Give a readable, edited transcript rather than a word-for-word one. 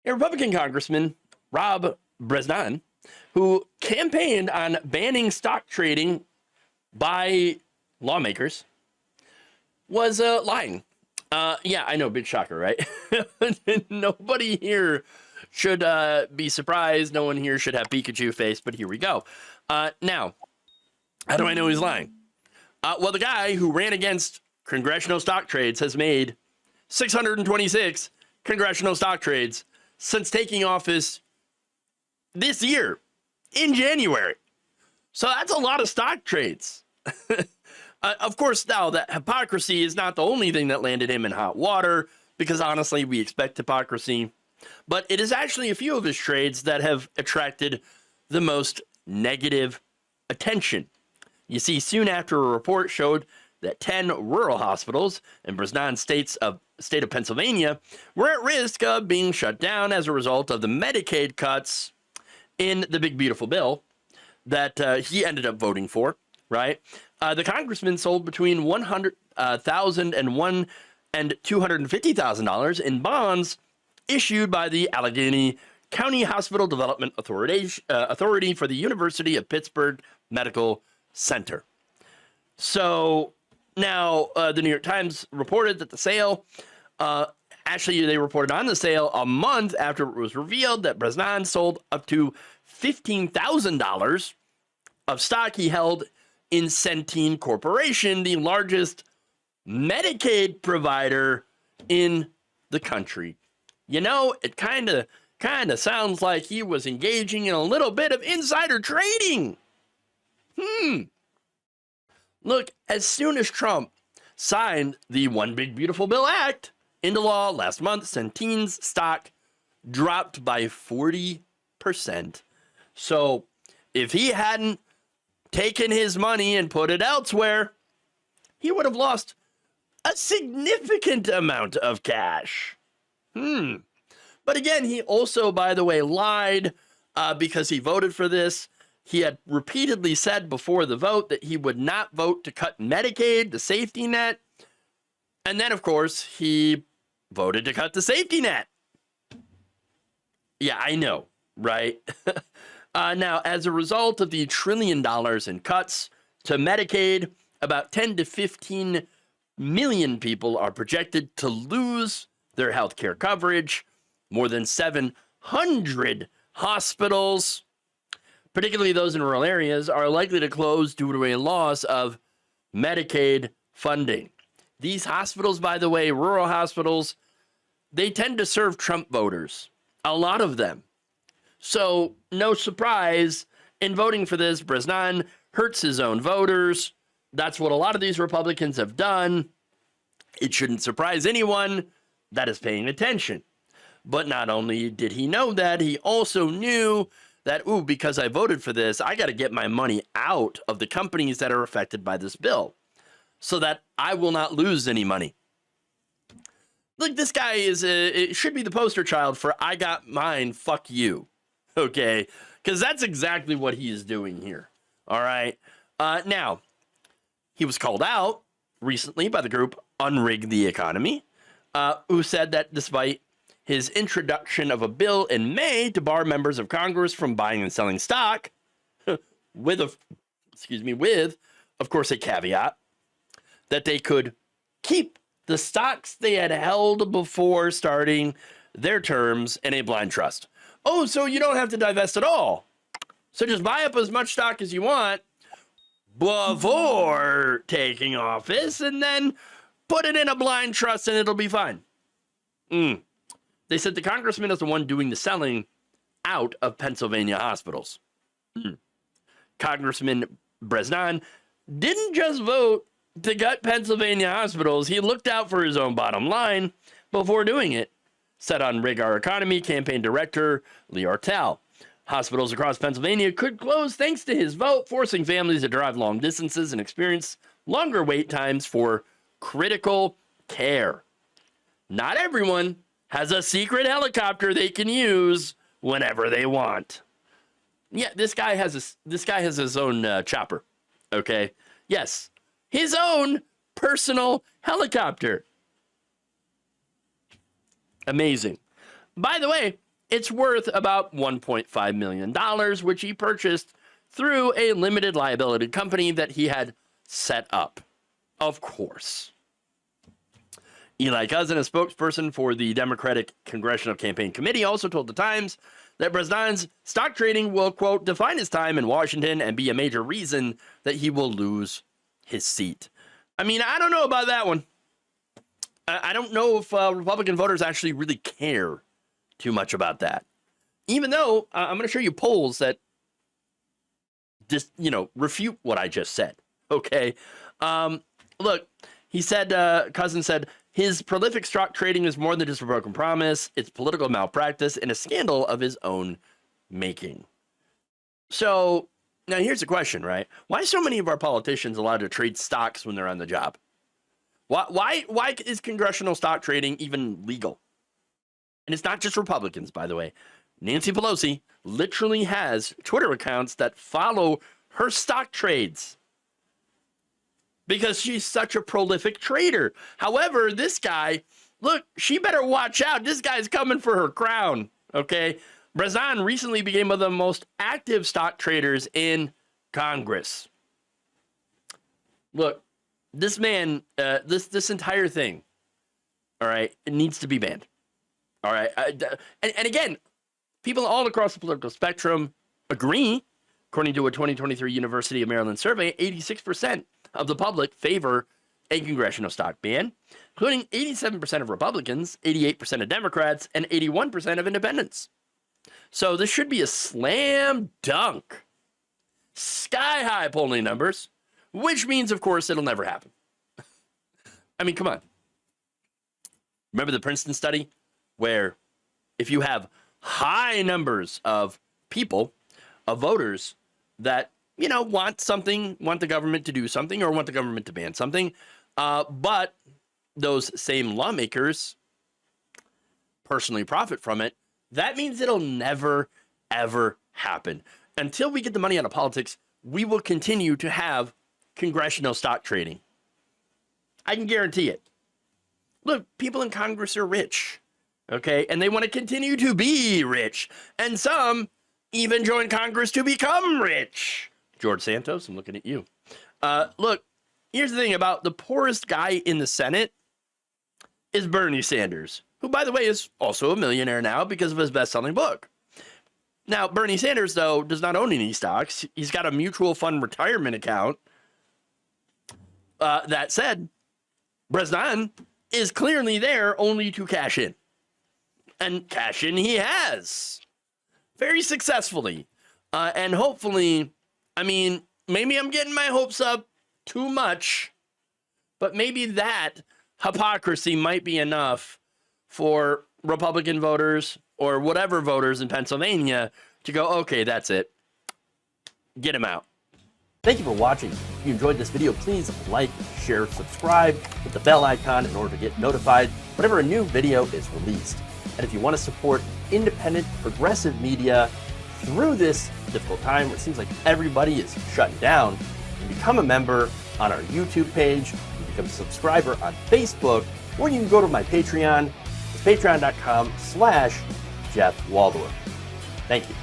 A Republican Congressman Rob Bresnahan, who campaigned on banning stock trading by lawmakers, was lying. Yeah, I know, big shocker, right? Nobody here should be surprised. No one here should have Pikachu face, but here we go. Now, how do I know he's lying? Well, the guy who ran against congressional stock trades has made 626 congressional stock trades since taking office this year in January. So that's a lot of stock trades. Of course, now that hypocrisy is not the only thing that landed him in hot water, because honestly, we expect hypocrisy. But it is actually a few of his trades that have attracted the most negative attention. You see, soon after a report showed that 10 rural hospitals in Bresnahan's state of Pennsylvania were at risk of being shut down as a result of the Medicaid cuts in the big beautiful bill that he ended up voting for, right? The congressman sold between $100,000 and $250,000 in bonds issued by the Allegheny County Hospital Development Authority for the University of Pittsburgh Medical Center. So now the New York Times reported that the sale, actually they reported on the sale a month after it was revealed that Bresnahan sold up to $15,000 of stock he held in Centene Corporation, the largest Medicaid provider in the country. You know, it kind of sounds like he was engaging in a little bit of insider trading. Look, as soon as Trump signed the One Big Beautiful Bill Act into law last month, Centene's stock dropped by 40%. So if he hadn't taken his money and put it elsewhere, he would have lost a significant amount of cash. But again, he also, by the way, lied because he voted for this. He had repeatedly said before the vote that he would not vote to cut Medicaid, the safety net. And then, of course, he voted to cut the safety net. Yeah, I know, right? Now, as a result of the $1 trillion in cuts to Medicaid, about 10 to 15 million people are projected to lose their health care coverage. More than 700 hospitals, particularly those in rural areas, are likely to close due to a loss of Medicaid funding. These hospitals, by the way, rural hospitals, they tend to serve Trump voters, a lot of them. So no surprise, in voting for this, Bresnahan hurts his own voters. That's what a lot of these Republicans have done. It shouldn't surprise anyone that is paying attention. But not only did he know that, he also knew that, because I voted for this, I got to get my money out of the companies that are affected by this bill so that I will not lose any money. Look, this guy it should be the poster child for I got mine, fuck you. Okay? Because that's exactly what he is doing here. All right? Now, he was called out recently by the group Unrig the Economy, who said that despite his introduction of a bill in May to bar members of Congress from buying and selling stock, with, of course, a caveat that they could keep the stocks they had held before starting their terms in a blind trust. Oh, so you don't have to divest at all. So just buy up as much stock as you want before taking office and then put it in a blind trust and it'll be fine. They said the congressman is the one doing the selling out of Pennsylvania hospitals. Congressman Bresnahan didn't just vote to gut Pennsylvania hospitals. He looked out for his own bottom line before doing it, said on Rig Our Economy campaign director Lee Artell. Hospitals across Pennsylvania could close thanks to his vote, forcing families to drive long distances and experience longer wait times for critical care. Not everyone has a secret helicopter they can use whenever they want. Yeah, this guy has his own chopper. Okay, yes, his own personal helicopter. Amazing. By the way, It's worth about $1.5 million, which he purchased through a limited liability company that he had set up. Of course. Eli Cousin, a spokesperson for the Democratic Congressional Campaign Committee, also told the Times that Bresnahan's stock trading will, quote, define his time in Washington and be a major reason that he will lose his seat. I mean, I don't know about that one. I don't know if Republican voters actually really care too much about that. Even though I'm going to show you polls that just, refute what I just said. Okay. Look, he said, Cousin said, his prolific stock trading is more than just a broken promise. It's political malpractice and a scandal of his own making. So now here's the question, right? Why are so many of our politicians allowed to trade stocks when they're on the job? Why is congressional stock trading even legal? And it's not just Republicans, by the way. Nancy Pelosi literally has Twitter accounts that follow her stock trades because she's such a prolific trader. However, this guy, look, she better watch out. This guy's coming for her crown, okay? Bresnahan recently became one of the most active stock traders in Congress. Look, this man, this entire thing, all right, it needs to be banned. All right. And again, people all across the political spectrum agree. According to a 2023 University of Maryland survey, 86% of the public favor a congressional stock ban, including 87% of Republicans, 88% of Democrats, and 81% of independents. So this should be a slam dunk. Sky high polling numbers, which means, of course, it'll never happen. I mean, come on. Remember the Princeton study where if you have high numbers of people, of voters that, want the government to do something or want the government to ban something, but those same lawmakers personally profit from it, that means it'll never, ever happen. Until we get the money out of politics, we will continue to have congressional stock trading. I can guarantee it. Look, people in Congress are rich, okay? And they want to continue to be rich. And some even join Congress to become rich. George Santos, I'm looking at you. Look, here's the thing about the poorest guy in the Senate is Bernie Sanders, who, by the way, is also a millionaire now because of his best-selling book. Now, Bernie Sanders, though, does not own any stocks. He's got a mutual fund retirement account. That said, Bresnahan is clearly there only to cash in. And cash in he has. Very successfully. And hopefully, I mean, maybe I'm getting my hopes up too much, but maybe that hypocrisy might be enough for Republican voters or whatever voters in Pennsylvania to go, okay, that's it. Get him out. Thank you for watching. If you enjoyed this video, please like, share, subscribe, hit the bell icon in order to get notified whenever a new video is released. And if you want to support independent, progressive media through this difficult time where it seems like everybody is shutting down, you can become a member on our YouTube page, you can become a subscriber on Facebook, or you can go to my Patreon. It's patreon.com/Jeff Waldorf. Thank you.